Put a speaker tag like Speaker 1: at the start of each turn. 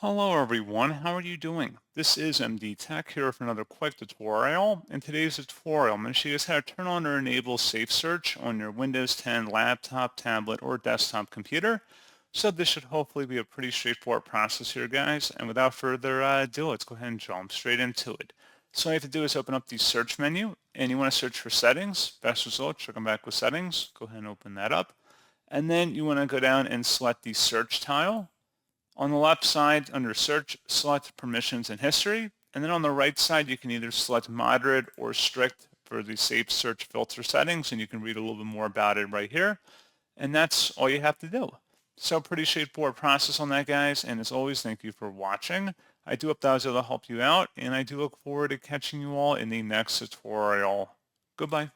Speaker 1: Hello everyone, how are you doing? This is MD Tech here for another quick tutorial. In today's tutorial, I'm going to show you guys how to turn on or enable SafeSearch on your Windows 10 laptop, tablet, or desktop computer. So this should hopefully be a pretty straightforward process here, guys. And without further ado, let's go ahead and jump straight into it. So all you have to do is open up the search menu, and you want to search for settings. Best result, should come back with settings. Go ahead and open that up. And then you want to go down and select the search tile. On the left side, under Search, select Permissions and History. And then on the right side, you can either select Moderate or Strict for the Safe Search filter settings, and you can read a little bit more about it right here. And that's all you have to do. So pretty straightforward process on that, guys. And as always, thank you for watching. I do hope that was able to help you out, and I do look forward to catching you all in the next tutorial. Goodbye.